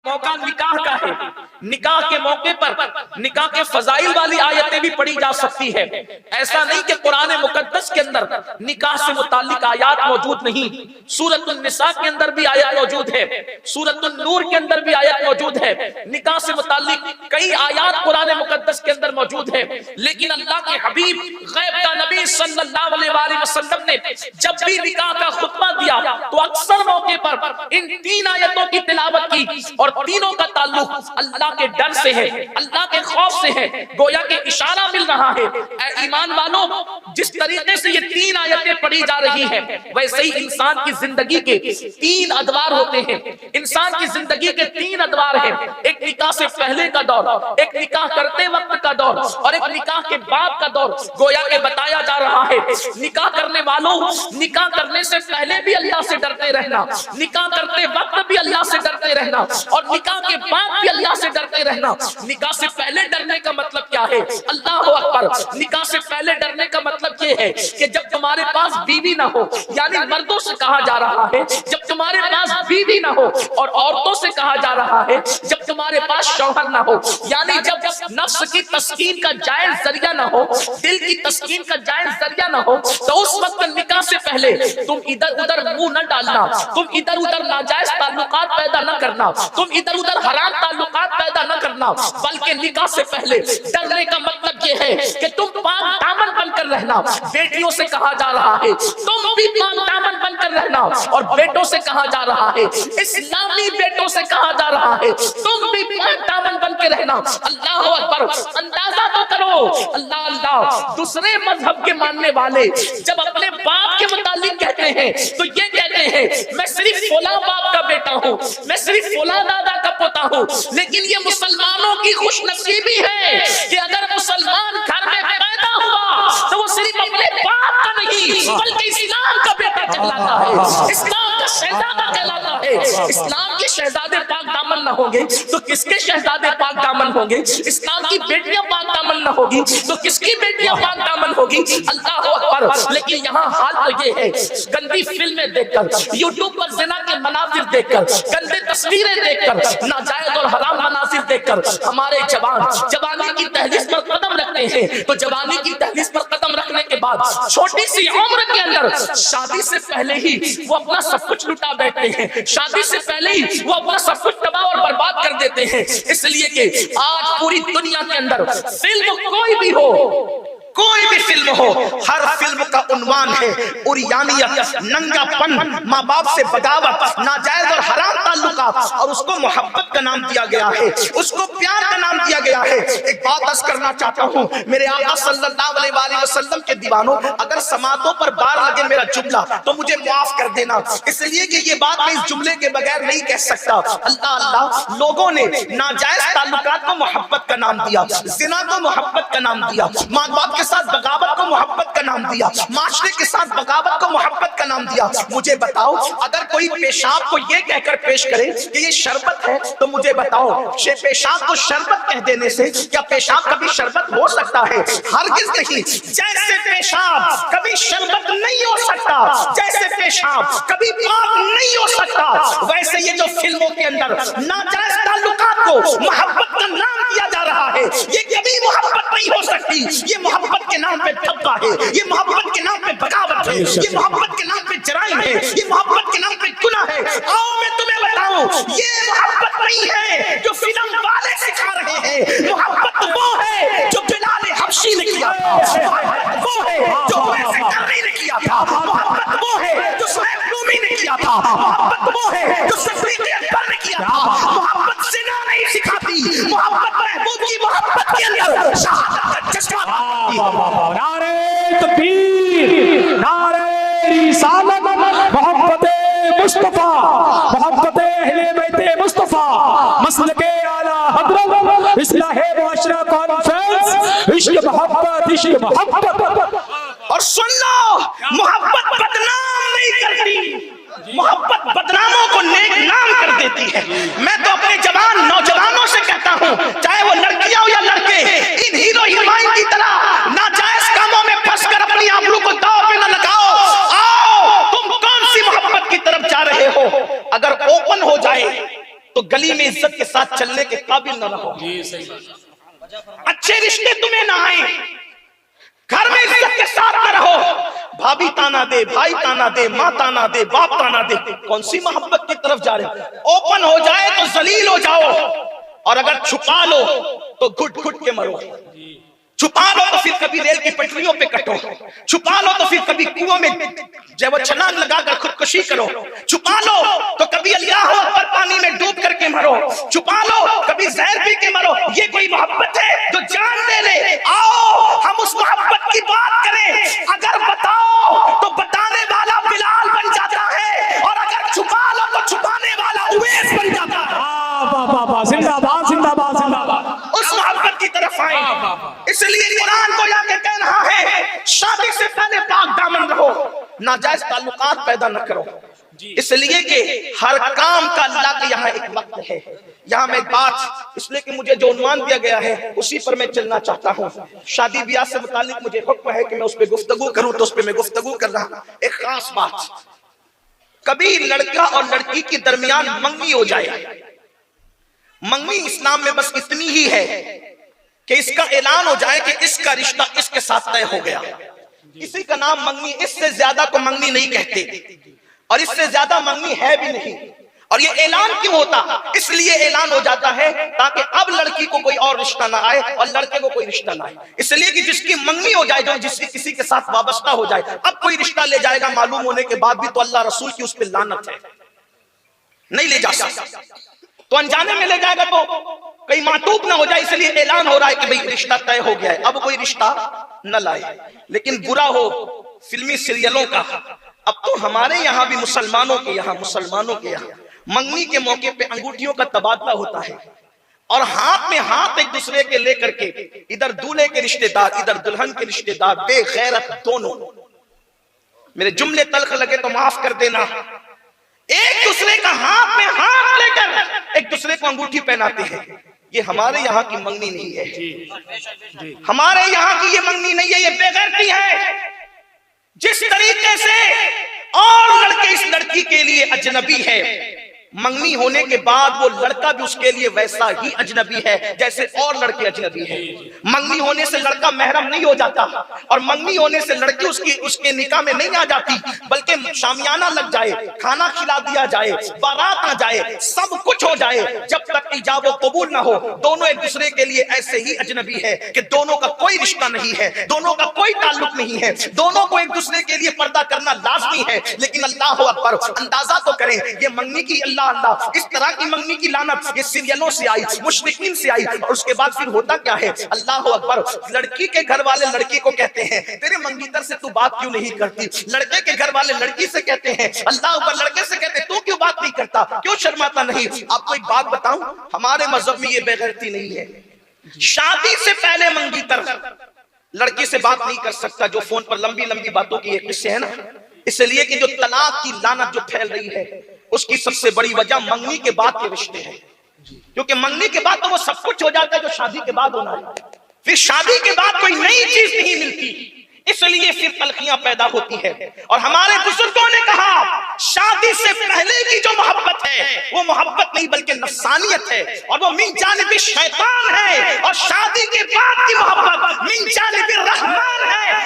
موقع نکاح کا ہے، نکاح کے موقع پر نکاح کے فضائل والی آیتیں بھی پڑھی جا سکتی ہے۔ ایسا نہیں کہ قرآن مقدس کے اندر نکاح سے متعلق آیات موجود نہیں، سورۃ النساء کے اندر بھی آیت موجود ہے، سورۃ النور کے اندر بھی آیت موجود ہے، نکاح سے متعلق کئی آیات قرآن مقدس کے اندر موجود ہے۔ لیکن اللہ کے حبیب غیب کا نبی صلی اللہ علیہ وآلہ وسلم نے جب بھی نکاح کا خطبہ دیا تو اکثر موقع پر ان تین آیتوں کی تلاوت کی، اور تینوں کا تعلق اللہ کے ڈر سے ہے، اللہ کے خوف سے ہے۔ گویا کہ اشارہ مل رہا ہے اے ایمان والوں، جس طریقے سے یہ تین آیتیں پڑھی جا رہی ہیں ویسے ہی انسان کی زندگی کے تین ادوار ہوتے ہیں، انسان کی زندگی کے تین ادوار ہیں، ایک نکاح سے پہلے کا دور، ایک نکاح کرتے وقت کا دور، اور ایک نکاح کے بعد کا دور۔ گویا کہ بتایا جا رہا ہے نکاح کرنے والوں، نکاح کرنے سے پہلے بھی اللہ سے ڈرتے رہنا، نکاح کرتے وقت بھی اللہ سے ڈرتے رہنا، اور نکاح کے بعد بھی اللہ سے ڈرتے رہنا۔ نکاح سے پہلے ڈرنے کا مطلب کیا ہے؟ اللہ اکبر! نکاح سے پہلے ڈرنے کا مطلب یہ ہے کہ جب تمہارے پاس بیوی نہ ہو، یعنی مردوں سے کہا جا رہا ہے جب تمہارے پاس بیوی نہ ہو، اور عورتوں سے کہا جا رہا ہے جب تمہارے پاس شوہر نہ ہو، یعنی جب نفس کی تسکین کا جائز ذریعہ نہ ہو، دل کی تسکین کا جائز ذریعہ نہ ہو، تو اس وقت نکاح سے پہلے تم ادھر ادھر منہ نہ ڈالنا، تم ادھر ادھر ناجائز تعلقات پیدا نہ کرنا، تم ادھر ادھر حرام تعلقات پیدا نہ کرنا، بلکہ نکاح سے پہلے ڈرنے کا مطلب یہ ہے کہ تم پاک دامن بن کر رہنا۔ بیٹیوں سے کہا جا رہا ہے تم بھی پاک دامن بن کر رہنا، اور بیٹوں سے کہا جا رہا ہے، اسلامی بیٹوں سے کہا جا رہا ہے تم بھی پاک دامن بن کے رہنا۔ اللہ اکبر! اندازہ تو کرو، اللہ اللہ! دوسرے مذہب کے ماننے والے جب اپنے باپ کے متعلق کہتے ہیں تو یہ کہتے ہیں میں صرف فلاں باپ کا بیٹا ہوں، میں صرف فلاں دادا کا پوتا ہوں۔ لیکن یہ مسلمانوں کی خوش نصیبی ہے کہ اگر مسلمان گھر میں پیدا ہوا تو وہ صرف اپنے باپ کا نہیں بلکہ اسلام کا بیٹا کہلاتا ہے، اسلام کا شہزادہ کہلاتا ہے۔ اسلام کے شہزادے پاک دامن نہ ہوں گے تو کس کے شہزادے پاک دامن ہوں گے؟ اسلام کی بیٹیاں پاک دامن نہ ہوگی تو کس کی بیٹیاں پاک دامن ہوگی؟ اللہ اکبر! لیکن یہاں حال تو یہ ہے گندی فلمیں دیکھ کر، یوٹیوب پر زنا کے مناظر دیکھ کر، گندے تصویریں دیکھ کر، ناجائز اور حرام مناظر دیکھ کر ہمارے جوان جوانی کی دہلیز پر قدم رکھتے ہیں، تو جوانی کی دہلیز پر قدم رکھنے کے بعد چھوٹی سی عمر کے اندر شادی سے پہلے ہی وہ اپنا سب کچھ لٹا بیٹھتے ہیں، شادی سے پہلے ہی وہ اپنا سب کچھ تباہ اور برباد کر دیتے ہیں۔ اس لیے کہ آج پوری دنیا کے اندر فلم کوئی بھی ہو، کوئی بھی فلم ہو، ہر فلم کا عنوان ہے عریانیت، ننگا پن، ماں باپ سے بغاوت، ناجائز اور حرام تعلقات، اور اس کو محبت کا نام دیا گیا ہے، اس کو پیار کا نام دیا گیا ہے۔ ایک بات عرض کرنا چاہتا ہوں میرے آقا صلی اللہ علیہ وآلہ وسلم کے دیوانوں، اگر سماعتوں پر بار لگے میرا جملہ تو مجھے معاف کر دینا، اس لیے کہ یہ بات میں اس جملے کے بغیر نہیں کہہ سکتا۔ اللہ اللہ! لوگوں نے ناجائز تعلقات کو محبت کا نام دیا، زنا کو محبت کا نام دیا، ماں باپ کے ساتھ بغاوت کو محبت کا نام دیا، معاشرے کے ساتھ بغاوت کو محبت کا نام دیا۔ مجھے بتاؤ اگر کوئی پیشاب کو یہ کہہ کر پیش کرے کہ یہ شربت ہے تو مجھے بتاؤ پیشاب کو شربت کہہ دینے سے کیا پیشاب کبھی شربت ہو سکتا ہے؟ ہرگز نہیں۔ جیسے پیشاب کبھی شربت نہیں ہو سکتا، جیسے پیشاب کبھی پاک نہیں ہو سکتا، ویسے یہ جو فلموں کے اندر ناجائز تعلقات کو محبت کا نام دیا جا رہا ہے یہ کبھی محبت نہیں ہو سکتی۔ یہ محبت کے نام پہ دھبکا ہے، یہ محبت کے نام پہ بغاوت ہے، یہ محبت کے نام پہ جرائم ہے، یہ محبت کے نام پہ گناہ ہے۔ آؤ میں تمہیں بتاؤں یہ محبت نہیں ہے جو فلم والے سکھا رہے ہیں، محبت وہ ہے جو بلال حبشی نے کیا تھا، محبت وہ ہے جو ویسے کرنی نے کیا تھا، محبت وہ ہے جو صہیب رومی نے کیا تھا، محبت وہ ہے جو صدیق اکبر نے کیا تھا۔ محبت زنا نہیں سکھاتی، محبت محبوب کی محبت کے اندر شہادت کا جذبہ۔ نعرہ تکبیر، نعرہ رسالت، محبت مصطفیٰ، محبت اہل بیت مصطفیٰ، مسلک اعلی حضرت، اصلاح معاشرہ کانفرنس، عشق محبت، عشق محبت۔ اور سن لو، محبت بدنام نہیں کرتی، محبت بدناموں کو نیک نام کر دیتی ہے۔ میں تو اپنے جوان نوجوانوں سے کہتا ہوں چاہے وہ لڑکیاں ہو یا لڑکے، ان ہیرو ہیروئن کی طرح ناجائز کاموں میں پھنس کر اپنی آبرو کو داؤ پہ نہ لگاؤ۔ آؤ، تم کون سی محبت کی طرف جا رہے ہو؟ اگر اوپن ہو جائے تو گلی میں میں عزت کے ساتھ چلنے کے قابل نہ رہو، اچھے رشتے تمہیں نہ آئیں، گھر میں عزت کے ساتھ نہ رہو، بھابھی تانا دے، بھائی تانا دے، ماں تانا دے، باپ تانا دے، کون سی محبت کی طرف جا رہے؟ اوپن ہو جائے تو ذلیل ہو جاؤ، اور اگر چھپا لو تو گھٹ گھٹ کے مرو، چھپا لو تو پھر کبھی ریل کی پٹریوں پہ کٹو، چھپا لو تو پھر کبھی کنویں میں جو وہ چھلانگ لگا کر خودکشی کرو، چھپا لو تو کبھی اللہ اکبر پانی میں ڈوب کر کے مرو، چھپا لو کبھی زہر پی کے مرو۔ یہ کوئی محبت ہے جو جان دے لے؟ آؤ ہم اس محبت کی بات کریں، اگر بتاؤ تو بتانے والا بلال بن جاتا ہے، اور اگر چھپا لو تو چھپانے والا اویس بن جاتا ہے۔ زندہ باد زندہ باد زندہ باد۔ اس محبت کی طرف آئیں، اس لیے قرآن کو جا کے کہہ رہا ہے شادی سے پہلے پاک دامن رہو، ناجائز تعلقات پیدا نہ کرو، اس لیے کہ ہر کام کا اللہ کے یہاں ایک وقت ہے۔ یہاں میں بات اس لیے کہ مجھے جو عنوان دیا گیا ہے اسی پر میں چلنا چاہتا ہوں۔ شادی بیاہ سے متعلق مجھے حکم ہے کہ میں اس پہ گفتگو کروں، تو اس پہ میں گفتگو کر رہا ہوں۔ ایک خاص بات، کبھی لڑکا اور لڑکی کے درمیان منگنی ہو جائے، منگنی اسلام میں بس اتنی ہی ہے کہ اس کا اعلان ہو جائے کہ اس کا رشتہ اس کے ساتھ طے ہو گیا، اسی کا نام منگنی، اس سے زیادہ کو منگنی نہیں کہتے، اور اس سے زیادہ منگنی ہے بھی نہیں۔ اور یہ اعلان کیوں ہوتا؟ اس لیے اعلان ہو جاتا ہے تاکہ اب لڑکی کو کوئی اور رشتہ نہ آئے اور لڑکے کو کوئی رشتہ نہ آئے، اس لیے کہ جس کی منگنی ہو جائے، جو جس کی کسی کے ساتھ وابستہ ہو جائے، اب کوئی رشتہ لے جائے گا معلوم ہونے کے بعد بھی تو اللہ رسول کی اس پہ لعنت ہے، نہیں لے جا سکتا، تو انجانے میں لے جائے گا تو کہیں معتوب نہ ہو جائے، اس لیے اعلان ہو رہا ہے کہ بھئی رشتہ طے ہو گیا ہے، اب کوئی رشتہ نہ لائے۔ لیکن برا ہو فلمی سیریلوں کا، اب تو ہمارے یہاں بھی مسلمانوں کے یہاں منگنی کے موقع پہ انگوٹھیوں کا تبادلہ ہوتا ہے، اور ہاتھ میں ہاتھ ایک دوسرے کے لے کر کے ادھر دولہے کے رشتہ دار ادھر دلہن کے رشتہ دار، بے غیرت دونوں، میرے جملے تلخ لگے تو معاف کر دینا، ایک دوسرے کا ہاتھ میں ہاتھ لے کر ایک دوسرے کو انگوٹھی پہناتے ہیں۔ یہ ہمارے یہاں کی منگنی نہیں ہے، ہمارے یہاں کی یہ منگنی نہیں ہے، یہ بے غیرتی ہے۔ جس طریقے سے اور لڑکے اس لڑکی کے لیے اجنبی ہے، منگنی ہونے کے بعد وہ لڑکا بھی اس کے لیے ویسا ہی اجنبی ہے جیسے اور لڑکے اجنبی ہیں۔ منگنی ہونے سے لڑکا محرم نہیں ہو جاتا، اور منگنی ہونے سے لڑکی اس کے نکاح میں نہیں آ جاتی، بلکہ شامیانہ لگ جائے، کھانا کھلا دیا جائے، بارات آ جائے، سب کچھ ہو جائے، جب تک ایجاب و قبول نہ ہو دونوں ایک دوسرے کے لیے ایسے ہی اجنبی ہے کہ دونوں کا کوئی رشتہ نہیں ہے، دونوں کا کوئی تعلق نہیں ہے، دونوں کو ایک دوسرے کے لیے پردہ کرنا لازمی ہے۔ لیکن اللہ اکبر، اندازہ تو کریں، یہ منگنی کی اللہ اس طرح کی منگنی کی لعنت یہ سیریلوں سے آئی، مشرکین سے آئی، اور اس کے بعد پھر ہوتا کیا ہے؟ اللہ اکبر، لڑکی کے گھر والے لڑکی کو کہتے ہیں تیرے منگیتر سے تو بات کیوں نہیں کرتی، لڑکے کے گھر والے لڑکی سے کہتے ہیں، اللہ اکبر، لڑکے سے کہتے ہیں تو کیوں بات نہیں کرتا، کیوں شرماتا نہیں؟ آپ کو ایک بات بتاؤں، ہمارے مذہب میں یہ بے غیرتی نہیں ہے۔ شادی سے پہلے منگیتر لڑکی سے بات نہیں کر سکتا، جو فون پر لمبی لمبی باتوں کی ایک قصے ہے نا، اس لیے کہ جو طلاق کی لعنت جو پھیل رہی ہے اس کی سب سے بڑی وجہ منگنی کے بعد کے رشتے ہیں، کیونکہ منگنی کے بعد تو وہ سب کچھ ہو جاتا ہے جو شادی کے بعد ہونا ہے، پھر شادی کے بعد کوئی نئی چیز نہیں ملتی، اس لیے پھر تلخیاں پیدا ہوتی ہے۔ اور ہمارے بزرگوں نے کہا شادی سے پہلے کی جو محبت ہے وہ محبت نہیں بلکہ نفسانیت ہے، اور وہ من جانب شیطان ہے، اور شادی کے بعد کی محبت من جانب رحمان ہے۔